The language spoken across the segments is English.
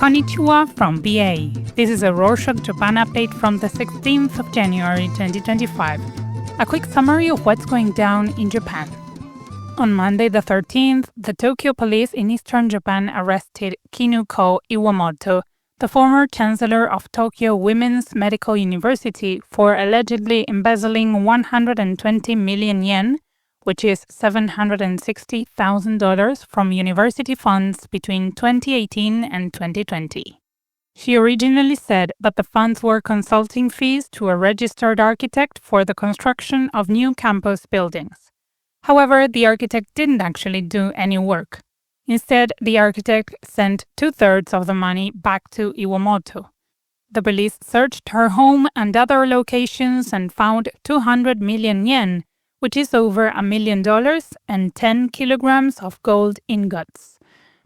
Konnichiwa from BA. This is a Rorschach Japan update from the 16th of January 2025. A quick summary of what's going down in Japan. On Monday the 13th, the Tokyo police in eastern Japan arrested Kinuko Iwamoto, the former Chancellor of Tokyo Women's Medical University, for allegedly embezzling 120 million yen, which is $760,000 from university funds between 2018 and 2020. She originally said that the funds were consulting fees to a registered architect for the construction of new campus buildings. However, the architect didn't actually do any work. Instead, the architect sent 2/3 of the money back to Iwamoto. The police searched her home and other locations and found 200 million yen, which is over $1 million, and 10 kilograms of gold ingots.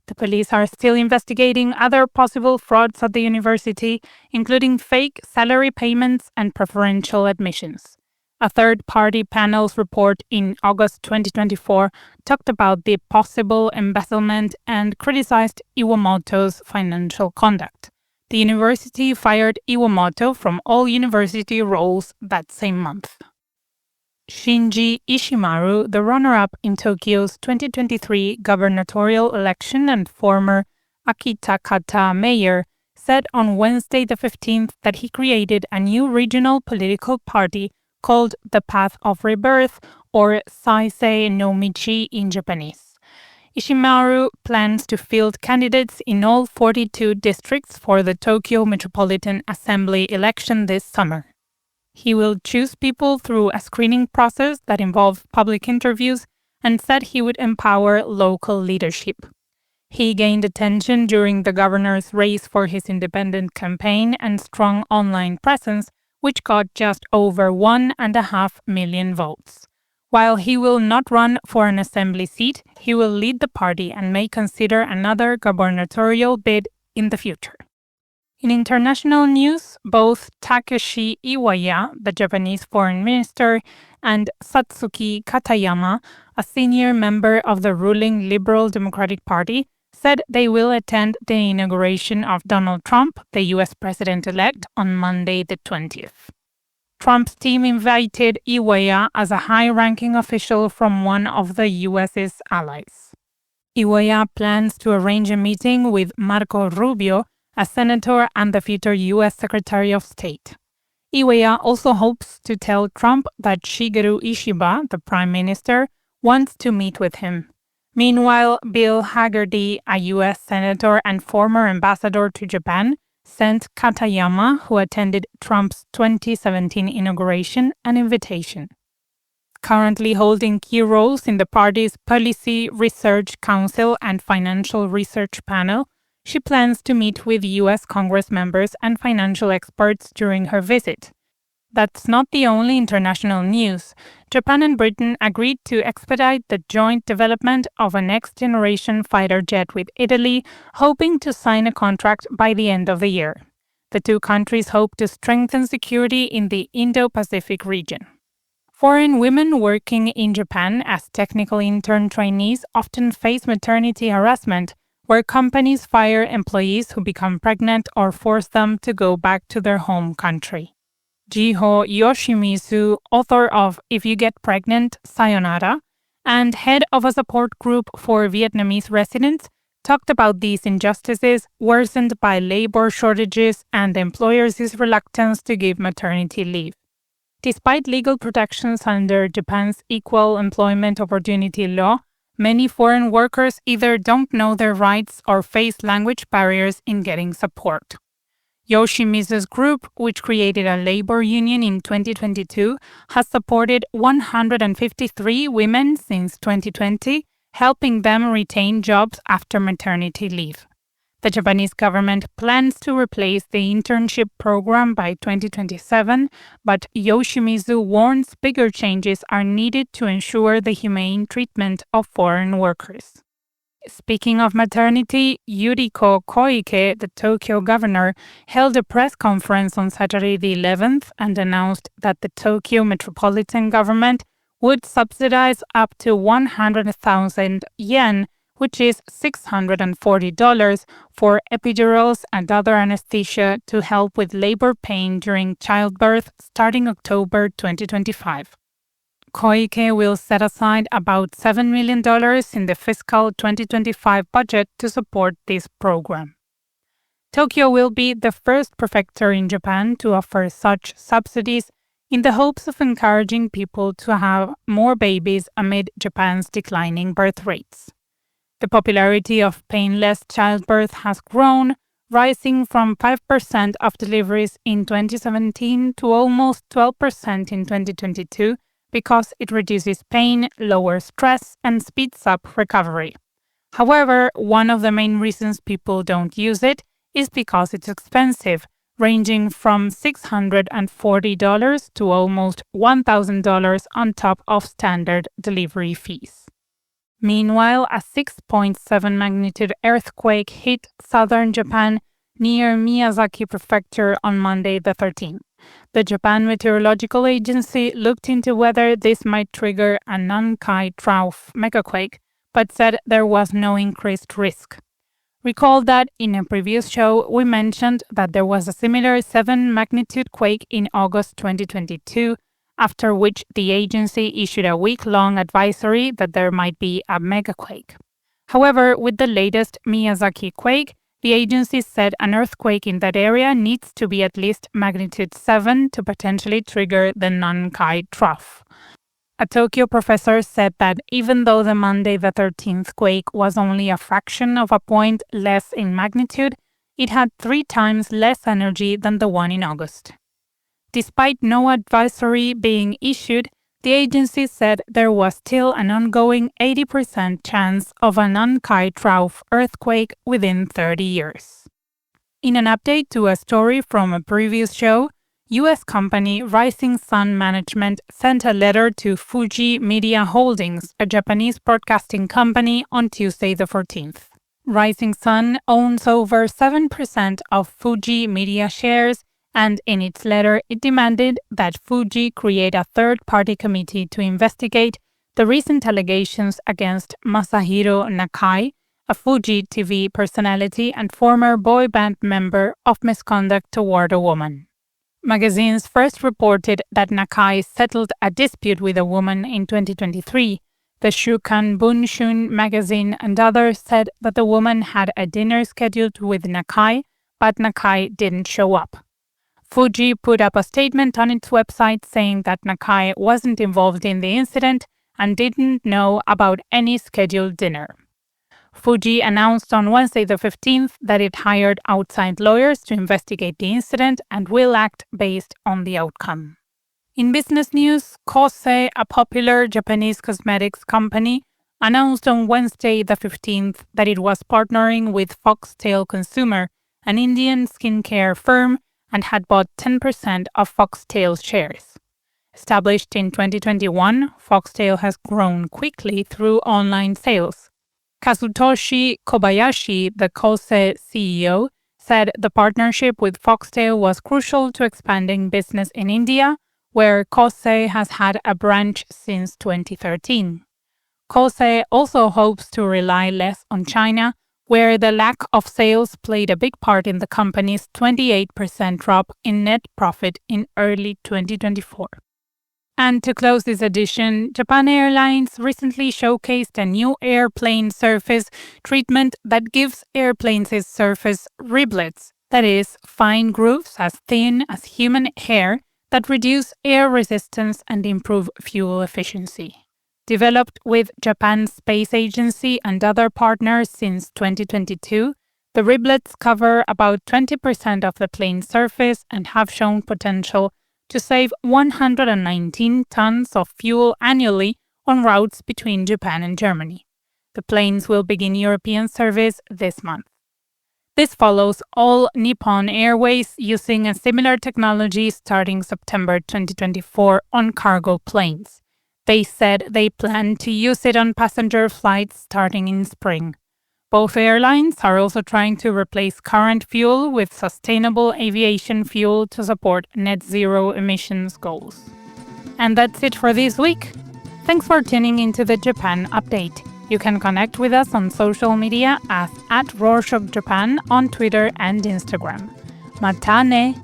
The police are still investigating other possible frauds at the university, including fake salary payments and preferential admissions. A third-party panel's report in August 2024 talked about the possible embezzlement and criticized Iwamoto's financial conduct. The university fired Iwamoto from all university roles that same month. Shinji Ishimaru, the runner-up in Tokyo's 2023 gubernatorial election and former Akitakata mayor, said on Wednesday the 15th that he created a new regional political party called the Path of Rebirth, or Saisei no Michi in Japanese. Ishimaru plans to field candidates in all 42 districts for the Tokyo Metropolitan Assembly election this summer. He will choose people through a screening process that involves public interviews and said he would empower local leadership. He gained attention during the governor's race for his independent campaign and strong online presence, which got just over 1.5 million votes. While he will not run for an assembly seat, he will lead the party and may consider another gubernatorial bid in the future. In international news, both Takeshi Iwaya, the Japanese foreign minister, and Satsuki Katayama, a senior member of the ruling Liberal Democratic Party, said they will attend the inauguration of Donald Trump, the U.S. president-elect, on Monday the 20th. Trump's team invited Iwaya as a high-ranking official from one of the U.S.'s allies. Iwaya plans to arrange a meeting with Marco Rubio, a senator and the future U.S. Secretary of State. Iwaya also hopes to tell Trump that Shigeru Ishiba, the prime minister, wants to meet with him. Meanwhile, Bill Hagerty, a U.S. senator and former ambassador to Japan, sent Katayama, who attended Trump's 2017 inauguration, an invitation. Currently holding key roles in the party's Policy Research Council and Financial Research Panel, she plans to meet with U.S. Congress members and financial experts during her visit. That's not the only international news. Japan and Britain agreed to expedite the joint development of a next-generation fighter jet with Italy, hoping to sign a contract by the end of the year. The two countries hope to strengthen security in the Indo-Pacific region. Foreign women working in Japan as technical intern trainees often face maternity harassment, where companies fire employees who become pregnant or force them to go back to their home country. Jiho Yoshimizu, author of If You Get Pregnant, Sayonara, and head of a support group for Vietnamese residents, talked about these injustices worsened by labor shortages and employers' reluctance to give maternity leave. Despite legal protections under Japan's Equal Employment Opportunity Law, many foreign workers either don't know their rights or face language barriers in getting support. Yoshimizu's group, which created a labor union in 2022, has supported 153 women since 2020, helping them retain jobs after maternity leave. The Japanese government plans to replace the internship program by 2027, but Yoshimizu warns bigger changes are needed to ensure the humane treatment of foreign workers. Speaking of maternity, Yuriko Koike, the Tokyo governor, held a press conference on Saturday the 11th and announced that the Tokyo metropolitan government would subsidize up to 100,000 yen, which is $640 for epidurals and other anesthesia to help with labor pain during childbirth starting October 2025. Koike will set aside about $7 million in the fiscal 2025 budget to support this program. Tokyo will be the first prefecture in Japan to offer such subsidies in the hopes of encouraging people to have more babies amid Japan's declining birth rates. The popularity of painless childbirth has grown, rising from 5% of deliveries in 2017 to almost 12% in 2022 because it reduces pain, lowers stress, and speeds up recovery. However, one of the main reasons people don't use it is because it's expensive, ranging from $640 to almost $1,000 on top of standard delivery fees. Meanwhile, a 6.7 magnitude earthquake hit southern Japan near Miyazaki Prefecture on Monday the 13th. The Japan Meteorological Agency looked into whether this might trigger a Nankai Trough megaquake, but said there was no increased risk. Recall that in a previous show we mentioned that there was a similar 7 magnitude quake in August 2022, after which the agency issued a week-long advisory that there might be a megaquake. However, with the latest Miyazaki quake, the agency said an earthquake in that area needs to be at least magnitude 7 to potentially trigger the Nankai Trough. A Tokyo professor said that even though the Monday the 13th quake was only a fraction of a point less in magnitude, it had 3 times less energy than the one in August. Despite no advisory being issued, the agency said there was still an ongoing 80% chance of a Nankai Trough earthquake within 30 years. In an update to a story from a previous show, U.S. company Rising Sun Management sent a letter to Fuji Media Holdings, a Japanese broadcasting company, on Tuesday the 14th. Rising Sun owns over 7% of Fuji Media shares, and in its letter it demanded that Fuji create a third-party committee to investigate the recent allegations against Masahiro Nakai, a Fuji TV personality and former boy band member, of misconduct toward a woman. Magazines first reported that Nakai settled a dispute with a woman in 2023. The Shukan Bunshun magazine and others said that the woman had a dinner scheduled with Nakai, but Nakai didn't show up. Fuji put up a statement on its website saying that Nakai wasn't involved in the incident and didn't know about any scheduled dinner. Fuji announced on Wednesday the 15th that it hired outside lawyers to investigate the incident and will act based on the outcome. In business news, Kose, a popular Japanese cosmetics company, announced on Wednesday the 15th that it was partnering with Foxtail Consumer, an Indian skincare firm, and had bought 10% of Foxtail's shares. Established in 2021, Foxtail has grown quickly through online sales. Kazutoshi Kobayashi, the Kose CEO, said the partnership with Foxtail was crucial to expanding business in India, where Kose has had a branch since 2013. Kose also hopes to rely less on China, where the lack of sales played a big part in the company's 28% drop in net profit in early 2024. And to close this edition, Japan Airlines recently showcased a new airplane surface treatment that gives airplanes' surface riblets, that is, fine grooves as thin as human hair that reduce air resistance and improve fuel efficiency. Developed with Japan's Space Agency and other partners since 2022, the riblets cover about 20% of the plane's surface and have shown potential to save 119 tons of fuel annually on routes between Japan and Germany. The planes will begin European service this month. This follows All Nippon Airways using a similar technology starting September 2024 on cargo planes. They said they plan to use it on passenger flights starting in spring. Both airlines are also trying to replace current fuel with sustainable aviation fuel to support net zero emissions goals. And that's it for this week. Thanks for tuning into the Japan Update. You can connect with us on social media at Rorschach Japan on Twitter and Instagram. Matane!